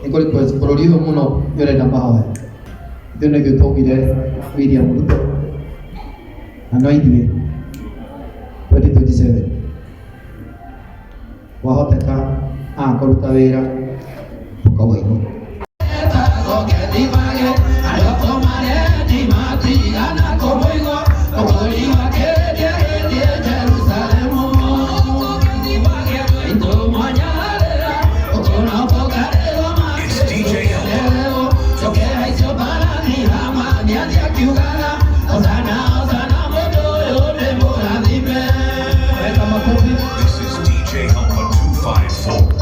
Nikoli kwa bũrũri mũno yũrenda mahoya ithuĩ nĩithuĩ twaugire William Ruto na no ithuĩ 2027 wahoteka kũruta wĩra ũkaugainwo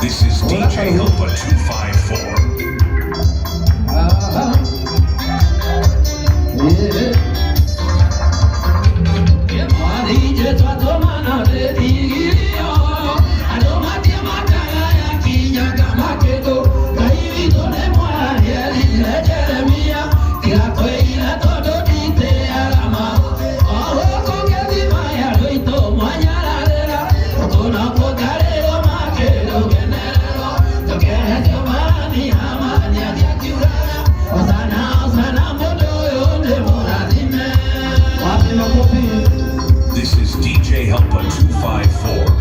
This is DJ Helper 254. This is DJ Helper 254.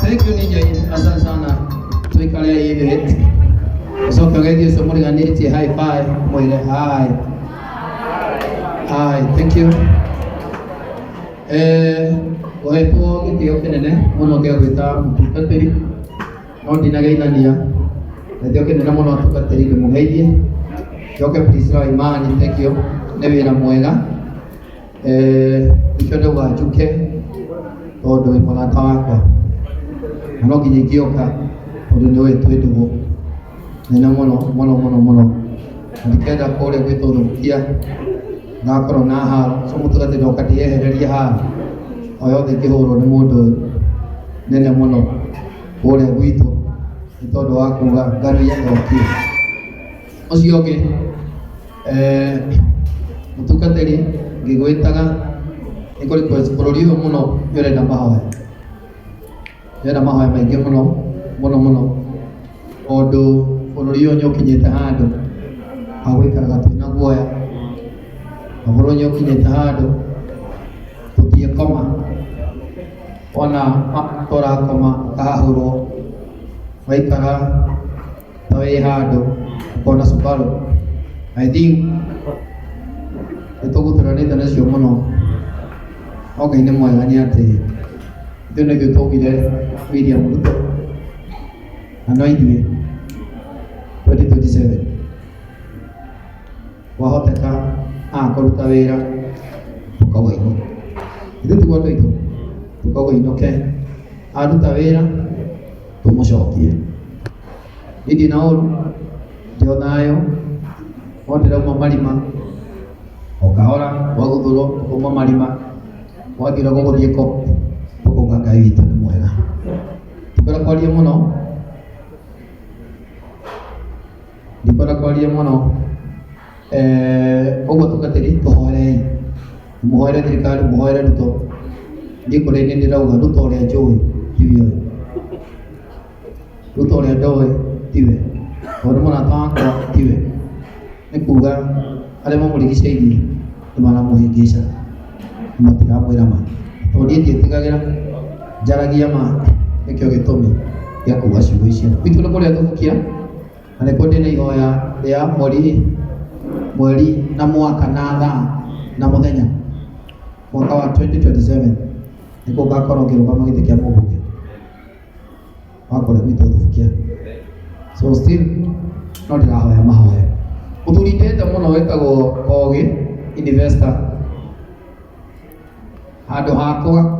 Thank you Ninja, asante sana. Tuikalia hivi. So kagedi so muri ganiti high five mwile hi. Hi, thank you. Oepo kitio kenene muno kia gwita mutungatiri. No ndinagaithania. Ndio kenene muno tugatiri ndumugeithie. Yoke please wa imani, thank you. Nĩ wĩra mwega. Icio nĩ ũgajuke tondũ wĩ mũrata wakwa. No nginya ingĩoka tondũ nĩ ũĩ twĩ ndũgũ nene mũno ndikenda kũrĩa gwĩtũthũkia ngakorwo na haro so mũtũgatĩ ndoka ndiehererie haro o yothe ingĩhũrwo nĩ mũndũ ũyũ nene mũno kũrĩa gwitũ nĩ tondũ wa kuga ngano iria ndokie. Ũcio ũngĩ mũtungatĩri ngĩgwĩtaga nĩ kũrĩ bũrũri ũyũ mũno yũrenda mahoya. Yena mahoya maingĩ mũno tondũ bũrũri ũyũ nĩ ũkinyĩte handũ ha gũikaraga twĩna guoya, na bũrũri nĩ ũkinyĩte handũ tũtiĩkoma, ona tũrakoma ũkahahũrwo waikara ta wĩ handũ ũkona Subaru. I think nĩtũgũtũranĩte nacio mũno. No Ngai nĩ mwega nĩ atĩ ithuĩ nĩithuĩ twaugire William Ruto na no ithuĩ 2027 wahoteka kũruta wĩra ũkaugainwo. Ithuĩ tiguo andũ aitũ tũkaugainũke, aruta wĩra tũmũcokie. Ndĩ na ũru ndĩ o thayũ no ndĩrauma marima o kahora twagũthũrwo tũkauma marima wathire gũgũthiĩ ko tũkauga Ngai witũ nĩ mwega. Ndikwenda kwaria mũno ũguo tũgatĩri tũhoerei, mũhoere thirikari, mũhoere Ruto. Ndikũrĩ nĩ ndĩrauga Ruto ũrĩa njũĩ tiwe ũyũ, Ruto ũrĩa ndoĩ tiwe, tondũ mũrata wakwa tiwe. Nĩ kuga arĩa mamũrigicĩirie nĩ maramũhĩngĩca, matiramwĩra ma tondũ niĩ ndiĩtigagĩra njaragia ma. Nĩkĩo gĩtũmi gĩa kuga ciugo icio. Gwitũ nĩ kũrĩa tũbukia na nĩkuo ndĩ na ihoya rĩa mweri na mwaka na thaa na mũthenya mwaka wa 2027 nĩkuo ngakorwo ngĩrũgama gĩtĩ kĩa mũmbunge wa kũrĩa gwitũ tũbukia. So still no ndĩrahoya mahoya. Mũthuri ndĩte mũno wĩtagwo Kogi investor handå hakwa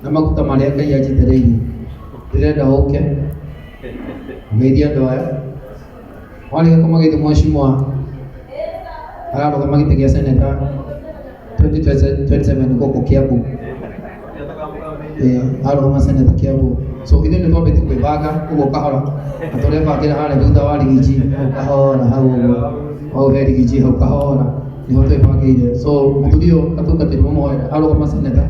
na maguta marĩa Ngai anjitĩrĩirie ndĩrenda ũke ũgeithie andũ aya warĩkia kũmageithia mheshimiwa ararũgama gĩtĩ gĩa seneta 2027 gũkũ Kiambu arũgama seneta Kiambu so ithuĩ nĩ twambĩtie kwĩbanga ũguo kahora na tũrebangĩra harĩa thutha wa Rigiji kahora hau ũguo hau he Rigiji hau kahora nĩho twĩbangĩire so mũthuri ũyũ gatungatĩri mũmoya arũgama seneta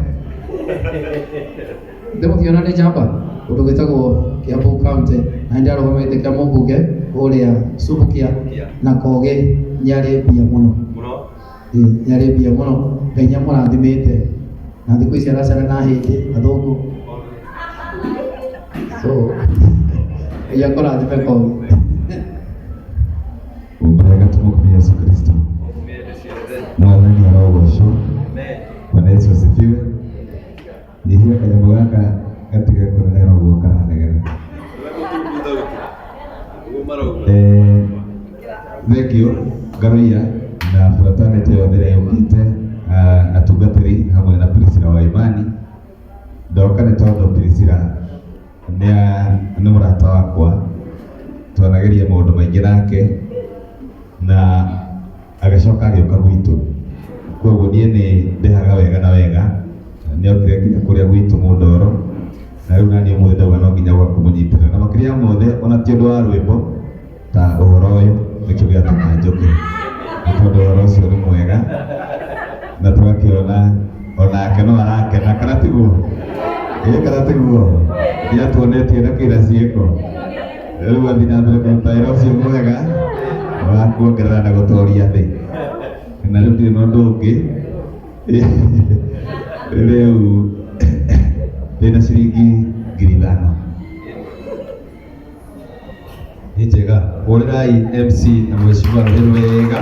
ndĩmũkiona nĩ njamba ũndũ gwĩtagwo Kiambu County na nĩ arũgamĩte kĩa mũmbunge ũrĩa Subukia na Kogi nĩarĩ mbia mũno nĩarĩ mbia mũno Ngai nĩamũrathimĩte na thikũ ici aracera na hĩndĩ athũngũ so Ngai akũrathime Kogi. Umbrega tumkumia Yesu Kristo. Mwathani arogocwo. Bwana Yesu asifiwe. Nihia kanyamũ gaka gatiga kũnenera ũguo karanegera. Thengio Ngaruiya na fraternity yothe ĩrĩa yũkĩte atungatĩri hamwe na Priscilla wa Imani. Ndoka nĩ tondũ Priscilla nĩ mũrata wakwa, twanageria maũndũ maingĩ nake na agacoka agĩũka gwitũ, koguo niĩ nĩ ndĩhaga wega na wega nĩokire nginya kũrĩa gwitũ Mũndoro na rĩu naniĩ ũmũthĩ ndauga no nginya gwaku mũnyitĩrĩre na makĩria mothe ona ti ũndũ wa rwĩmbo ta ũhoro ũyũ nĩkĩo gĩatũma njũke nĩ tondũ ũhoro ũcio nĩ mwega na tũgakĩona onake no arakena kana tiguo kana tiguo nĩatuonetie na kĩra ciĩko rĩu athiĩ na mbere kũruta wĩra ũcio mwega wa kuongerera na gũtooria thĩ na rĩu ndirĩ na ũndũ ũngĩ rĩu ndĩna ciringi 5,000 nĩ njega hũrĩrai MC na mheshimiwa wega